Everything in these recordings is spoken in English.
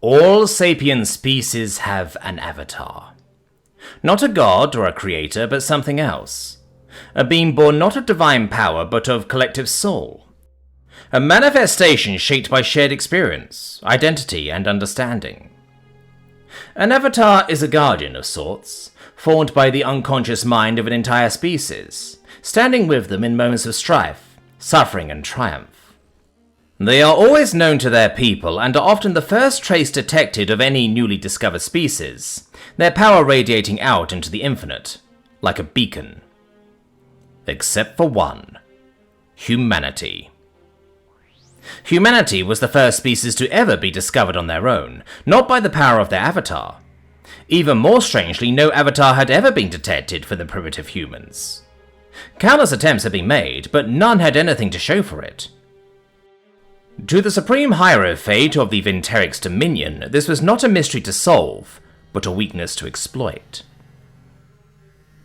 All sapient species have an avatar. Not a god or a creator, but something else. A being born not of divine power, but of collective soul. A manifestation shaped by shared experience, identity, and understanding. An avatar is a guardian of sorts, formed by the unconscious mind of an entire species, standing with them in moments of strife, suffering, and triumph. They are always known to their people and are often the first trace detected of any newly discovered species, their power radiating out into the infinite, like a beacon. Except for one: humanity. Humanity was the first species to ever be discovered on their own, not by the power of their avatar. Even more strangely, no avatar had ever been detected for the primitive humans. Countless attempts had been made, but none had anything to show for it. To the supreme hierophant of the Vinterix Dominion, this was not a mystery to solve, but a weakness to exploit.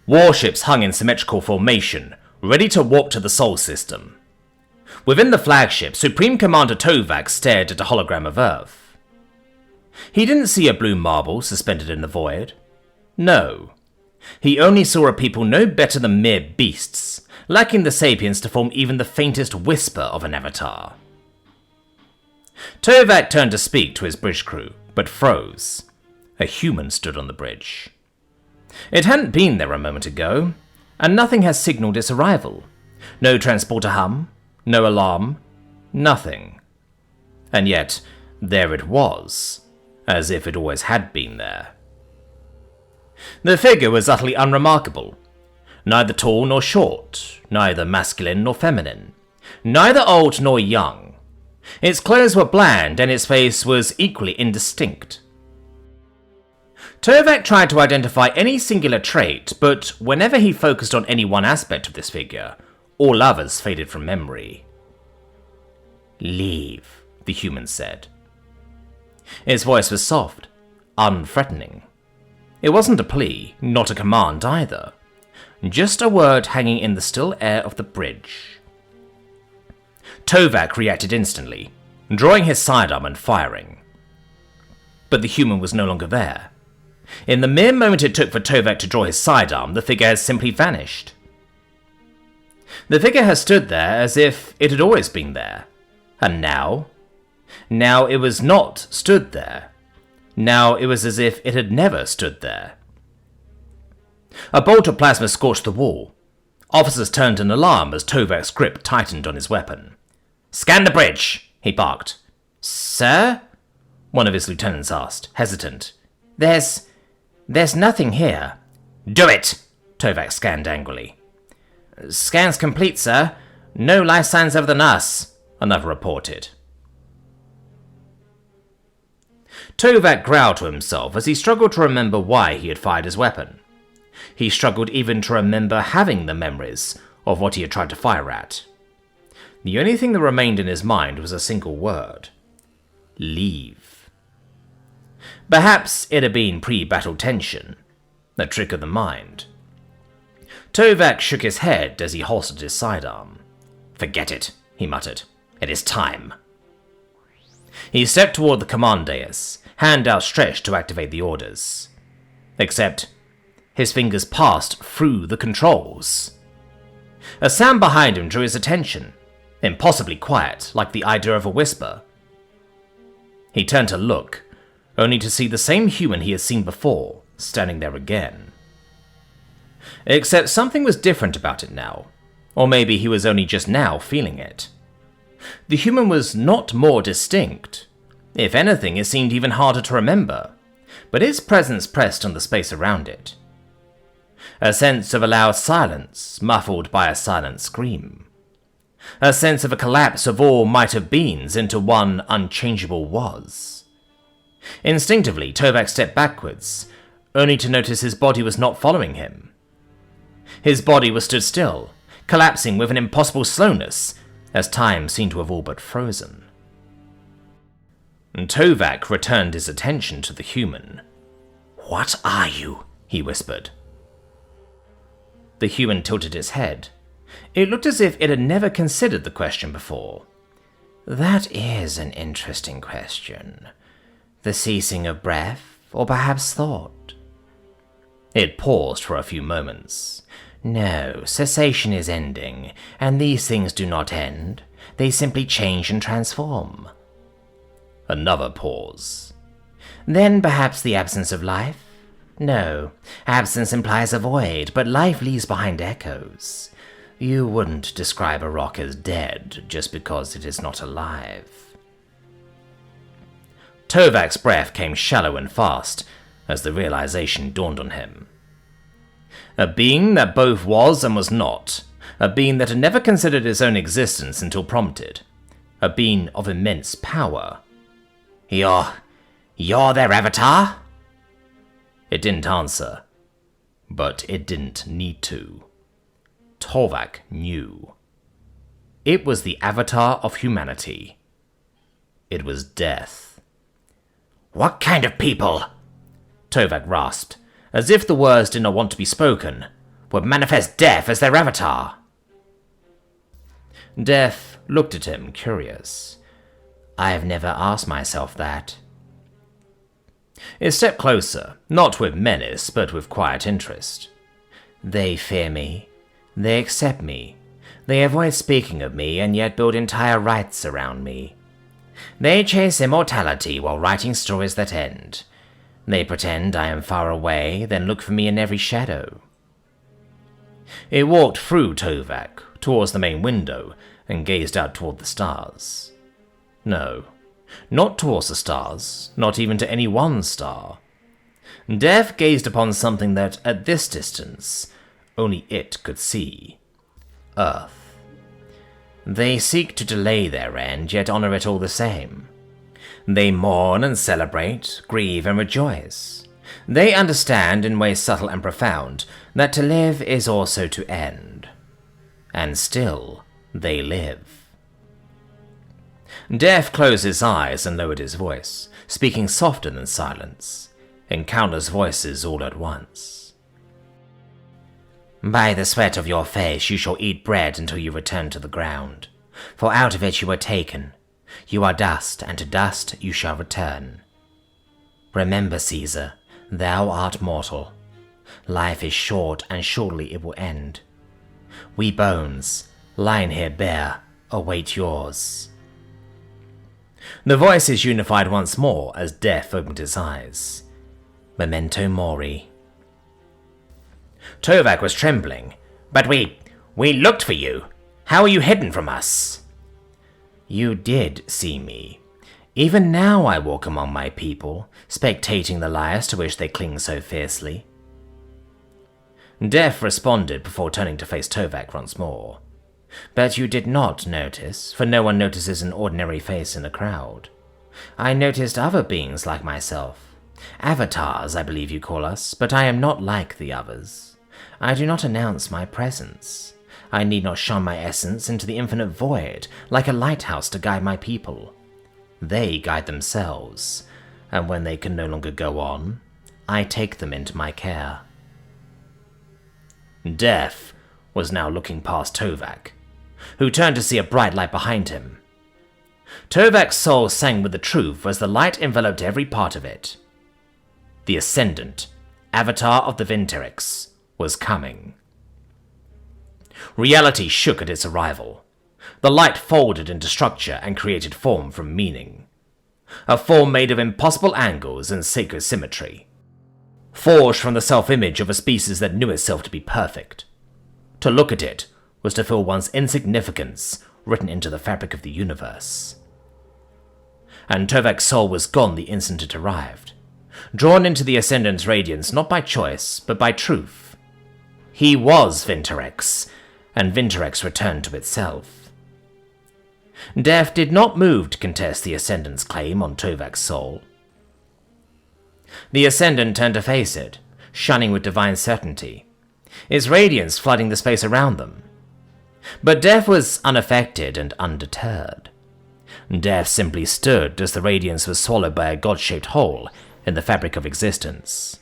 Warships hung in symmetrical formation, ready to warp to the Sol system. Within the flagship, Supreme Commander Tovak stared at a hologram of Earth. He didn't see a blue marble suspended in the void. No. He only saw a people no better than mere beasts, lacking the sapience to form even the faintest whisper of an avatar. Tovak turned to speak to his bridge crew, but froze. A human stood on the bridge. It hadn't been there a moment ago, and nothing had signaled its arrival. No transporter hum, no alarm, nothing. And yet, there it was, as if it always had been there. The figure was utterly unremarkable. Neither tall nor short, neither masculine nor feminine, neither old nor young. Its clothes were bland, and its face was equally indistinct. Tovak tried to identify any singular trait, but whenever he focused on any one aspect of this figure, all others faded from memory. "Leave," the human said. Its voice was soft, unthreatening. It wasn't a plea, not a command either. Just a word hanging in the still air of the bridge. Tovak reacted instantly, drawing his sidearm and firing. But the human was no longer there. In the mere moment it took for Tovak to draw his sidearm, the figure had simply vanished. The figure had stood there as if it had always been there. And now? Now it was not stood there. Now it was as if it had never stood there. A bolt of plasma scorched the wall. Officers turned in alarm as Tovak's grip tightened on his weapon. "Scan the bridge," he barked. "Sir?" one of his lieutenants asked, hesitant. There's nothing here." "Do it!" Tovak scanned angrily. "Scan's complete, sir. No life signs other than us," another reported. Tovak growled to himself as he struggled to remember why he had fired his weapon. He struggled even to remember having the memories of what he had tried to fire at. The only thing that remained in his mind was a single word: leave. Perhaps it had been pre-battle tension, a trick of the mind. Tovak shook his head as he holstered his sidearm. "Forget it," he muttered. "It is time." He stepped toward the command dais, hand outstretched to activate the orders. Except, his fingers passed through the controls. A sound behind him drew his attention, impossibly quiet, like the idea of a whisper. He turned to look, only to see the same human he had seen before, standing there again. Except something was different about it now, or maybe he was only just now feeling it. The human was not more distinct. If anything, it seemed even harder to remember, but its presence pressed on the space around it. A sense of a loud silence, muffled by a silent scream. A sense of a collapse of all might-have-beens into one unchangeable was. Instinctively, Tovak stepped backwards, only to notice his body was not following him. His body was stood still, collapsing with an impossible slowness, as time seemed to have all but frozen. Tovak returned his attention to the human. "What are you?" he whispered. The human tilted its head. It looked as if it had never considered the question before. "That is an interesting question. The ceasing of breath, or perhaps thought? It paused for a few moments. No, cessation is ending, and these things do not end. They simply change and transform. Another pause. Then perhaps the absence of life? No, absence implies a void, but life leaves behind echoes. You wouldn't describe a rock as dead just because it is not alive. Tovak's breath came shallow and fast as the realization dawned on him. A being that both was and was not. A being that had never considered its own existence until prompted. A being of immense power. You're their avatar? It didn't answer, but it didn't need to. Tovak knew. It was the avatar of humanity. It was death. What kind of people? Tovak rasped, as if the words did not want to be spoken, would manifest death as their avatar. Death looked at him, curious. I've never asked myself that. It stepped closer, not with menace, but with quiet interest. They fear me. They accept me. They avoid speaking of me and yet build entire rites around me. They chase immortality while writing stories that end. They pretend I am far away, then look for me in every shadow. It walked through Tovak, towards the main window, and gazed out toward the stars. No, not towards the stars, not even to any one star. Death gazed upon something that, at this distance, only it could see. Earth. They seek to delay their end, yet honor it all the same. They mourn and celebrate, grieve and rejoice. They understand, in ways subtle and profound, that to live is also to end. And still, they live. Death closed his eyes and lowered his voice, speaking softer than silence, in countless voices all at once. By the sweat of your face you shall eat bread until you return to the ground, for out of it you were taken. You are dust, and to dust you shall return. Remember, Caesar, thou art mortal. Life is short, and shortly it will end. We bones, lying here bare, await yours. The voices unified once more as Death opened his eyes. Memento mori. Tovak was trembling. But we looked for you. How are you hidden from us? You did see me. Even now I walk among my people, spectating the lies to which they cling so fiercely. Death responded before turning to face Tovak once more. But you did not notice, for no one notices an ordinary face in a crowd. I noticed other beings like myself. Avatars, I believe you call us, but I am not like the others. I do not announce my presence. I need not shine my essence into the infinite void, like a lighthouse to guide my people. They guide themselves, and when they can no longer go on, I take them into my care. Death was now looking past Tovak, who turned to see a bright light behind him. Tovak's soul sang with the truth as the light enveloped every part of it. The Ascendant, avatar of the Vinterix, was coming. Reality shook at its arrival. The light folded into structure and created form from meaning. A form made of impossible angles and sacred symmetry. Forged from the self-image of a species that knew itself to be perfect. To look at it was to feel one's insignificance written into the fabric of the universe. And Tovak's soul was gone the instant it arrived, drawn into the Ascendant's radiance not by choice, but by truth. He was Vinterix, and Vinterix returned to itself. Death did not move to contest the Ascendant's claim on Tovak's soul. The Ascendant turned to face it, shining with divine certainty, its radiance flooding the space around them. But Death was unaffected and undeterred. Death simply stood as the radiance was swallowed by a god-shaped hole in the fabric of existence.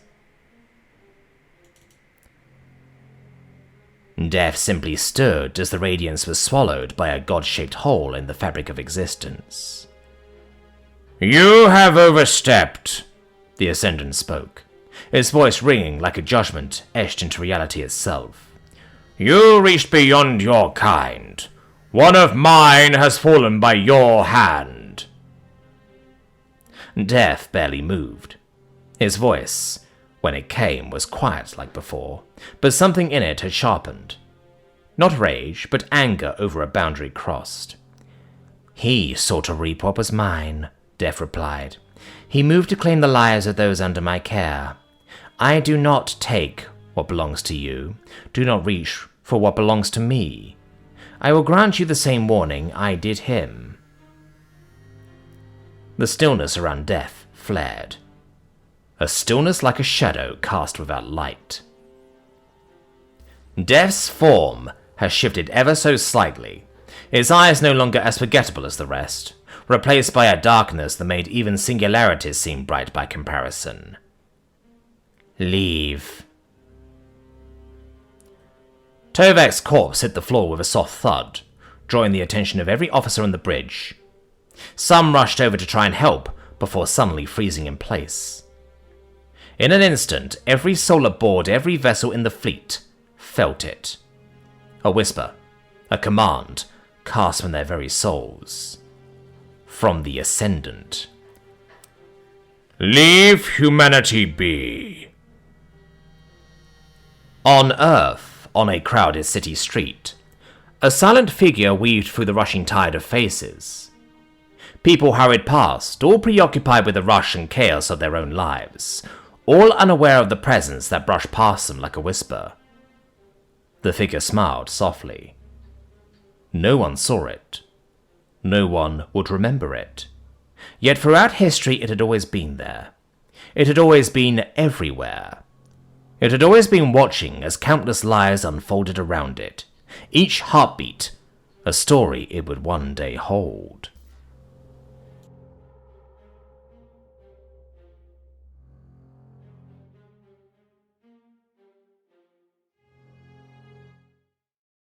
Death simply stood as the radiance was swallowed by a god-shaped hole in the fabric of existence. You have overstepped, the Ascendant spoke, his voice ringing like a judgment etched into reality itself. You reached beyond your kind. One of mine has fallen by your hand. Death barely moved. His voice, when it came, was quiet like before, but something in it had sharpened. Not rage, but anger over a boundary crossed. He sought to reap what was mine, Death replied. He moved to claim the lives of those under my care. I do not take what belongs to you. Do not reach for what belongs to me. I will grant you the same warning I did him. The stillness around Death flared. A stillness like a shadow cast without light. Death's form has shifted ever so slightly, its eyes no longer as forgettable as the rest, replaced by a darkness that made even singularities seem bright by comparison. Leave. Tovak's corpse hit the floor with a soft thud, drawing the attention of every officer on the bridge. Some rushed over to try and help, before suddenly freezing in place. In an instant, every soul aboard every vessel in the fleet felt it. A whisper, a command, cast from their very souls. From the Ascendant. Leave humanity be. On Earth, on a crowded city street, a silent figure weaved through the rushing tide of faces. People hurried past, all preoccupied with the rush and chaos of their own lives, all unaware of the presence that brushed past them like a whisper. The figure smiled softly. No one saw it. No one would remember it. Yet throughout history it had always been there. It had always been everywhere. It had always been watching as countless lives unfolded around it, each heartbeat a story it would one day hold.